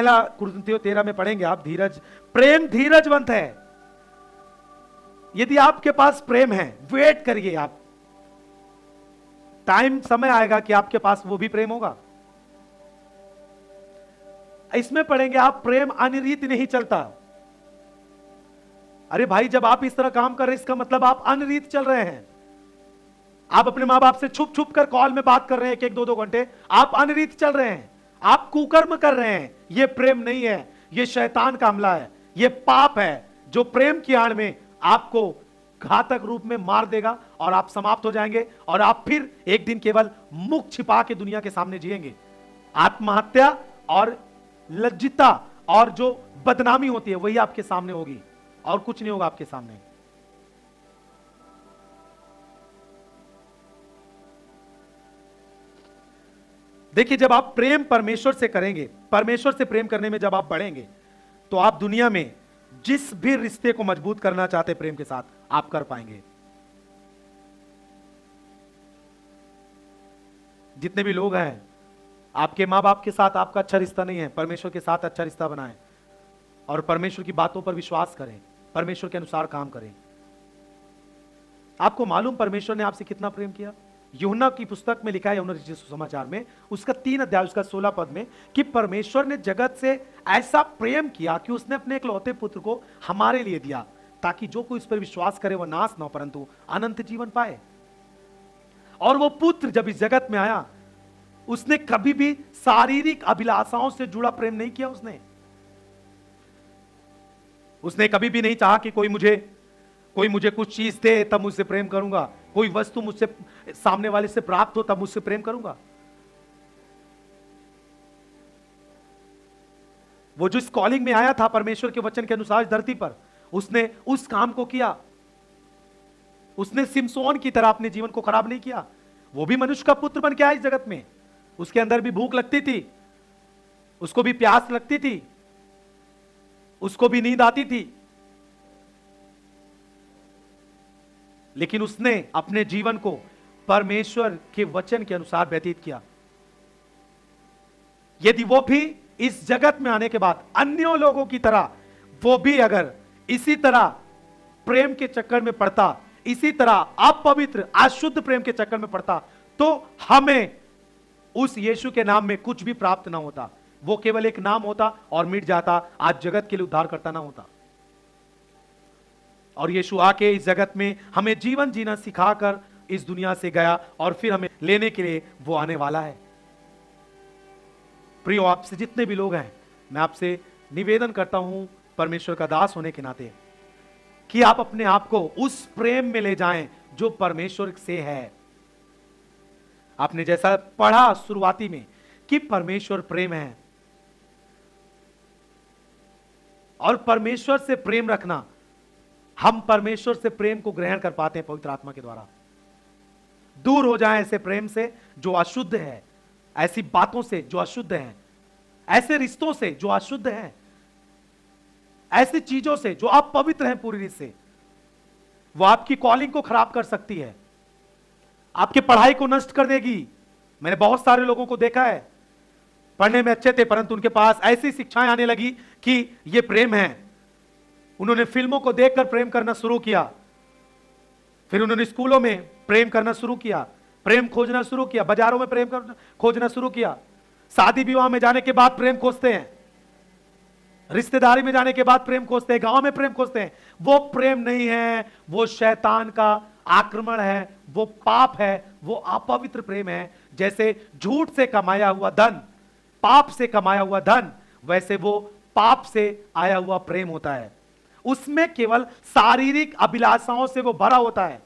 पहला कुरिन्थियों 13 में पढ़ेंगे आप, धीरज, प्रेम धीरजवंत है। यदि आपके पास प्रेम है, वेट करिए आप, टाइम समय आएगा कि आपके पास वो भी प्रेम होगा। इसमें पढ़ेंगे आप, प्रेम अनरीति नहीं चलता। अरे भाई, जब आप इस तरह काम कर रहे हैं, इसका मतलब आप अनरीत चल रहे हैं। आप अपने मां बाप से छुप छुप कर कॉल में बात कर रहे हैं, एक एक दो दो घंटे, आप अनरीत चल रहे हैं, आप कुकर्म कर रहे हैं। यह प्रेम नहीं है, यह शैतान का हमला है, यह पाप है, जो प्रेम की आड़ में आपको घातक रूप में मार देगा और आप समाप्त हो जाएंगे, और आप फिर एक दिन केवल मुख छिपा के दुनिया के सामने जिएंगे। आत्महत्या और लज्जिता और जो बदनामी होती है वही आपके सामने होगी, और कुछ नहीं होगा आपके सामने। देखिए, जब आप प्रेम परमेश्वर से करेंगे, परमेश्वर से प्रेम करने में जब आप बढ़ेंगे, तो आप दुनिया में जिस भी रिश्ते को मजबूत करना चाहते प्रेम के साथ, आप कर पाएंगे। जितने भी लोग हैं, आपके मां बाप के साथ आपका अच्छा रिश्ता नहीं है, परमेश्वर के साथ अच्छा रिश्ता बनाएं और परमेश्वर की बातों पर विश्वास करें, परमेश्वर के अनुसार काम करें। आपको मालूम परमेश्वर ने आपसे कितना प्रेम किया? यूहन्ना की पुस्तक में लिखा है, यूहन्ना रचित सुसमाचार में, उसका 3 अध्याय उसका 16 पद में, कि परमेश्वर ने जगत से ऐसा प्रेम किया कि उसने अपने इकलौते पुत्र को हमारे लिए दिया, ताकि जो कोई उस पर विश्वास करे वह नाश न हो परंतु अनंत जीवन पाए। और वो पुत्र जब इस जगत में आया, उसने कभी भी शारीरिक अभिलाषाओं से जुड़ा प्रेम नहीं किया। उसने कभी भी नहीं चाहा कि कोई मुझे कुछ चीज दे तब मुझसे प्रेम करूंगा, कोई वस्तु मुझसे सामने वाले से प्राप्त हो तब मुझसे प्रेम करूंगा। वो जिस कॉलिंग में आया था परमेश्वर के वचन के अनुसार धरती पर, उसने उस काम को किया। उसने सिमसोन की तरह अपने जीवन को खराब नहीं किया। वो भी मनुष्य का पुत्र बन के आया इस जगत में, उसके अंदर भी भूख लगती थी, उसको भी प्यास लगती थी, उसको भी नींद आती थी, लेकिन उसने अपने जीवन को परमेश्वर के वचन के अनुसार व्यतीत किया। यदि वो भी इस जगत में आने के बाद अन्य लोगों की तरह वो भी अगर इसी तरह प्रेम के चक्कर में पड़ता, इसी तरह अपवित्र अशुद्ध प्रेम के चक्कर में पड़ता, तो हमें उस यीशु के नाम में कुछ भी प्राप्त ना होता। वो केवल एक नाम होता और मिट जाता, आज जगत के लिए उद्धार करता ना होता। और यीशु आके इस जगत में हमें जीवन जीना सिखाकर इस दुनिया से गया, और फिर हमें लेने के लिए वो आने वाला है। प्रियो, आपसे जितने भी लोग हैं, मैं आपसे निवेदन करता हूं परमेश्वर का दास होने के नाते, कि आप अपने आप को उस प्रेम में ले जाएं जो परमेश्वर से है। आपने जैसा पढ़ा शुरुआती में कि परमेश्वर प्रेम है, और परमेश्वर से प्रेम रखना, हम परमेश्वर से प्रेम को ग्रहण कर पाते हैं पवित्र आत्मा के द्वारा। दूर हो जाएं ऐसे प्रेम से जो अशुद्ध है, ऐसी बातों से जो अशुद्ध है, ऐसे रिश्तों से जो अशुद्ध है, ऐसी चीजों से जो अपवित्र हैं पूरी रीत से। वो आपकी कॉलिंग को खराब कर सकती है, आपकी पढ़ाई को नष्ट कर देगी। मैंने बहुत सारे लोगों को देखा है, पढ़ने में अच्छे थे परंतु उनके पास ऐसी शिक्षाएं आने लगी कि ये प्रेम है। उन्होंने फिल्मों को देखकर प्रेम करना शुरू किया, फिर उन्होंने स्कूलों में प्रेम करना शुरू किया, प्रेम खोजना शुरू किया, बाजारों में प्रेम खोजना शुरू किया, शादी विवाह में जाने के बाद प्रेम खोजते हैं, रिश्तेदारी में जाने के बाद प्रेम खोजते हैं, गांव में प्रेम खोजते हैं। वो प्रेम नहीं है, वो शैतान का आक्रमण है, वो पाप है, वो अपवित्र प्रेम है। जैसे झूठ से कमाया हुआ धन, पाप से कमाया हुआ धन, वैसे वो पाप से आया हुआ प्रेम होता है। उसमें केवल शारीरिक अभिलाषाओं से वो भरा होता है,